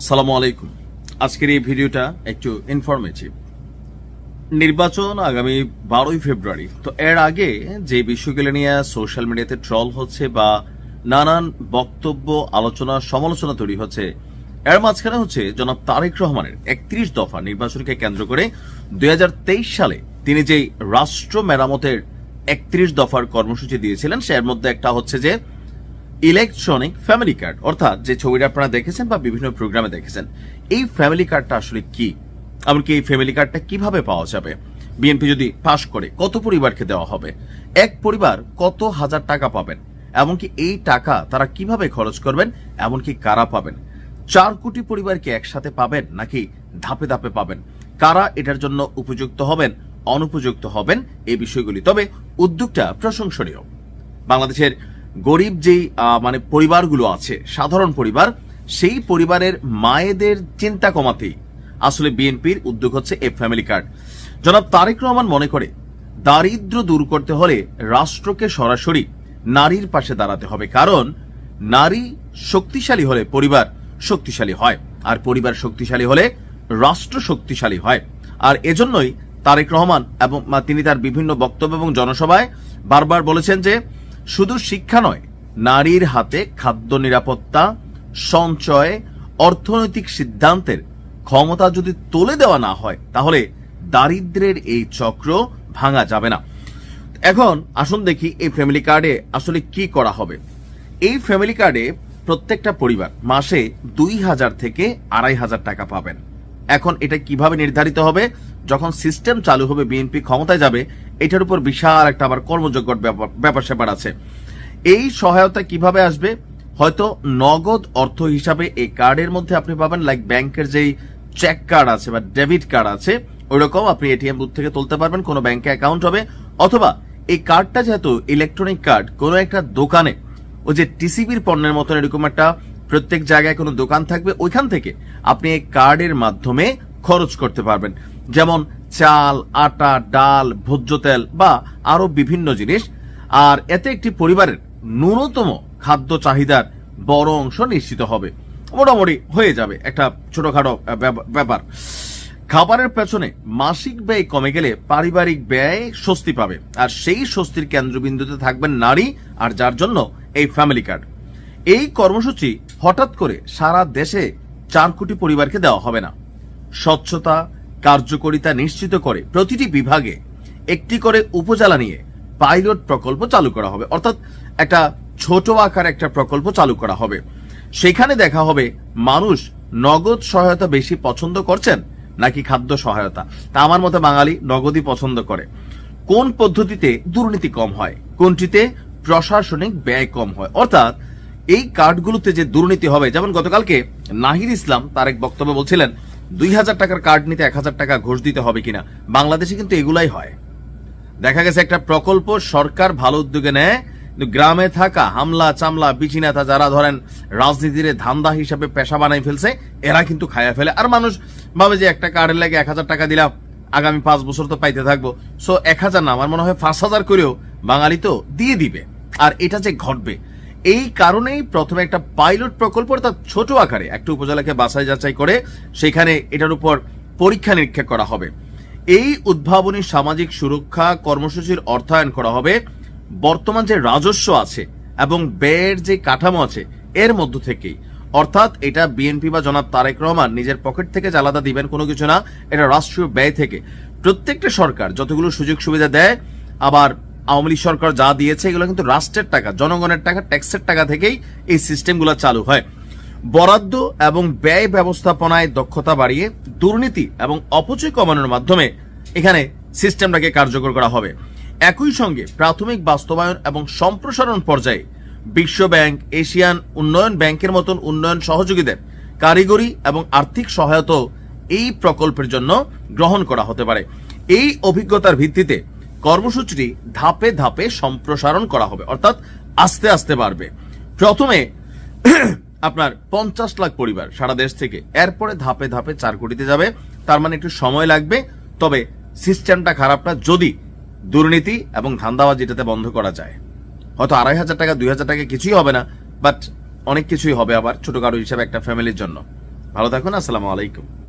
সালামু আলাইকুম। আজকের এই ভিডিওটা একটু ইনফরমেটিভ। নির্বাচন আগামী 12ই ফেব্রুয়ারি। তো এর আগে যে বিষয়গুলো নিয়ে সোশ্যাল মিডিয়াতে ট্রল হচ্ছে বা নানান বক্তব্য, আলোচনা, সমালোচনা তৈরি হচ্ছে, এর মাঝখানে হচ্ছে জনাব তারেক রহমানের 31 দফা নির্বাচনকে কেন্দ্র করে 2023 সালে তিনি যে রাষ্ট্র মেরামতের 31 দফার কর্মসূচি দিয়েছিলেন, সের মধ্যে একটা হচ্ছে যে ইলেকট্রনিক ফ্যামিলি কার্ড, অর্থাৎ যে ছবিটা আপনারা দেখেছেন বা বিভিন্ন প্রোগ্রামে দেখেছেন। এই ফ্যামিলি কার্ডটা আসলে কি, এমনকি এই ফ্যামিলি কার্ডটা কিভাবে পাওয়া যাবে, বিএনপি যদি পাশ করে কত পরিবারকে দেওয়া হবে, এক পরিবার কত হাজার টাকা পাবেন, এমনকি এই টাকা তারা কিভাবে খরচ করবেন, এমনকি কারা পাবেন, 4 কোটি পরিবারকে একসাথে পাবেন নাকি ধাপে ধাপে পাবেন, কারা এটার জন্য উপযুক্ত হবেন, অনুপযুক্ত হবেন, এই বিষয়গুলি। তবে উদ্যোগটা প্রশংসনীয়। বাংলাদেশের গরিব যেই পরিবারগুলো আছে, সাধারণ পরিবার, সেই পরিবারের মায়েদের চিন্তা কমাতেই আসলে বিএনপির উদ্যোগ হচ্ছে এই ফ্যামিলি কার্ড। জনাব তারেক রহমান মনে করে দারিদ্র দূর করতে হলে রাষ্ট্রকে সরাসরি নারীর পাশে দাঁড়াতে হবে, কারণ নারী শক্তিশালী হলে পরিবার শক্তিশালী হয়, আর পরিবার শক্তিশালী হলে রাষ্ট্র শক্তিশালী হয়। আর এজন্যই তারেক রহমান এবং তিনি তার বিভিন্ন বক্তব্য এবং জনসভায় বারবার বলেছেন যে শুধু শিক্ষা নয়, নারীর হাতে খাদ্য নিরাপত্তা, সঞ্চয়, অর্থনৈতিক সিদ্ধান্তের ক্ষমতা যদি তুলে দেওয়া না হয়, তাহলে দারিদ্র্যের এই চক্র ভাঙা যাবে না। এখন আসুন দেখি এই ফ্যামিলি কার্ডে আসলে কি করা হবে। এই ফ্যামিলি কার্ডে প্রত্যেকটা পরিবার মাসে 2000 থেকে 2500 টাকা পাবেন। এখন এটা কিভাবে নির্ধারিত হবে, যখন সিস্টেম চালু হবে, বিএনপি ক্ষমতায় যাবে, এটার উপর বিশাল একটা আবার কর্মযোগ্য ব্যাপার স্যাপার আছে। এই সহায়তা কিভাবে আসবে, হয়তো নগদ অর্থ হিসাবে এই কার্ডের মধ্যে আপনি পাবেন, লাইক ব্যাংকের যেই চেক কার্ড আছে বা ডেবিট কার্ড আছে, ওইরকম আপনি এটিএম বুথ থেকে তুলতে পারবেন, কোনো ব্যাংকে অ্যাকাউন্ট হবে, অথবা এই কার্ডটা যেহেতু ইলেকট্রনিক কার্ড, কোনো একটা দোকানে ওই যে টিসিবির পণ্যের মতন এরকম একটা প্রত্যেক জায়গায় কোনো দোকান থাকবে, ওইখান থেকে আপনি এই কার্ডের মাধ্যমে খরচ করতে পারবেন, যেমন চাল, আটা, ডাল, ভোজ্য তেল বা আরো বিভিন্ন জিনিস। আর এতে একটি পরিবারের ন্যূনতম খাদ্য চাহিদার বড় অংশ নিশ্চিত হবে, মোটামুটি হয়ে যাবে একটা ছোটখাটো ব্যাপার। খাবারের পেছনে মাসিক ব্যয় কমে গেলে পারিবারিক ব্যয় স্বস্তি পাবে, আর সেই স্বস্তির কেন্দ্রবিন্দুতে থাকবেন নারী, আর যার জন্য এই ফ্যামিলি কার্ড। এই কর্মসূচি হঠাৎ করে সারা দেশে 4 কোটি পরিবারকে দেওয়া হবে না। স্বচ্ছতা, কার্যকারিতা নিশ্চিত করে প্রতিটি বিভাগে একটি করে উপজেলা নিয়ে পাইলট প্রকল্প চালু করা হবে, অর্থাৎ একটা ছোট আকার একটা প্রকল্প চালু করা হবে। সেখানে দেখা হবে মানুষ নগদ সহায়তা বেশি পছন্দ করছেন নাকি খাদ্য সহায়তা। তা আমার মতে বাঙালি নগদই পছন্দ করে। কোন পদ্ধতিতে দুর্নীতি কম হয়, কোনটিতে প্রশাসনিক ব্যয় কম হয়, অর্থাৎ এই কার্ডগুলোতে যে দুর্নীতি হবে, যেমন গতকালকে নাহিদ ইসলাম তার এক বক্তব্যে বলছিলেন 2000 টাকার কার্ড নিতে 1000 টাকা ঘুষ দিতে হবে কিনা। বাংলাদেশে কিন্তু এগুলাই হয়। দেখা গেছে একটা প্রকল্প সরকার ভালো উদ্যোগে নেয়, গ্রামে থাকা হামলা চামলা বিচিনেতা যারা ধরেন রাজনীতির ধান্দা হিসাবে পেশা বানাই ফেলছে, এরা কিন্তু খায়া ফেলে। আর মানুষ ভাবে যে একটা কার্ডের লাগে 1000 টাকা দিলাম, আগামী 5 বছর তো পাইতে থাকবো, সো 1000 না, আমার মনে হয় 5000 করেও বাঙালি তো দিয়ে দিবে। আর এটা যে ঘটবে, এই কারণেই প্রথমে একটা পাইলট প্রকল্প, অর্থাৎ ছোট আকারে একটা উপজেলাকে বাছাই যাচাই করে সেখানে এটার উপর পরীক্ষা নিরীক্ষা করা হবে। এই উদ্ভাবনী সামাজিক সুরক্ষা কর্মসূচির অর্থায়ন করা হবে বর্তমান যে রাজস্ব আছে এবং ব্যয়ের যে কাঠামো আছে এর মধ্য থেকেই, অর্থাৎ এটা বিএনপি বা জনাব তারেক রহমান নিজের পকেট থেকে যে আলাদা দিবেন কোনো কিছু না, এটা রাষ্ট্রীয় ব্যয় থেকে। প্রত্যেকটা সরকার যতগুলো সুযোগ সুবিধা দেয়, আবার আওয়ামী লীগ সরকার যা দিয়েছে, এগুলো কিন্তু রাষ্ট্রের টাকা, জনগণের টাকা, ট্যাক্সের টাকা থেকেই এই সিস্টেমগুলো চালু হয়। বরাদ্দ এবং ব্যয় ব্যবস্থাপনায় দক্ষতা বাড়িয়ে দুর্নীতি এবং অপচয় কমানোর মাধ্যমে এখানে সিস্টেমটাকে কার্যকর করা হবে। একই সঙ্গে প্রাথমিক বাস্তবায়ন এবং সম্প্রসারণ পর্যায়ে বিশ্ব ব্যাংক, এশিয়ান উন্নয়ন ব্যাংকের মতন উন্নয়ন সহযোগীদের কারিগরি এবং আর্থিক সহায়তা এই প্রকল্পের জন্য গ্রহণ করা হতে পারে। এই অভিজ্ঞতার ভিত্তিতে কর্মসূচিটি ধাপে ধাপে সম্প্রসারণ করা হবে, অর্থাৎ আস্তে আস্তে বাড়বে। প্রথমে আপনার 50 লাখ পরিবার সারা দেশ থেকে, এরপরে ধাপে ধাপে 4 কোটিতে যাবে। তার মানে একটু সময় লাগবে, তবে সিস্টেমটা খারাপ না যদি দুর্নীতি এবং ধান্দাবাজি এটাতে বন্ধ করা যায়। হয়তো 2500 টাকা 2000 টাকা কিছুই হবে না, বাট অনেক কিছুই হবে আবার ছোটখাটো হিসাবে একটা ফ্যামিলির জন্য। ভালো থাকুন। আসসালামু আলাইকুম।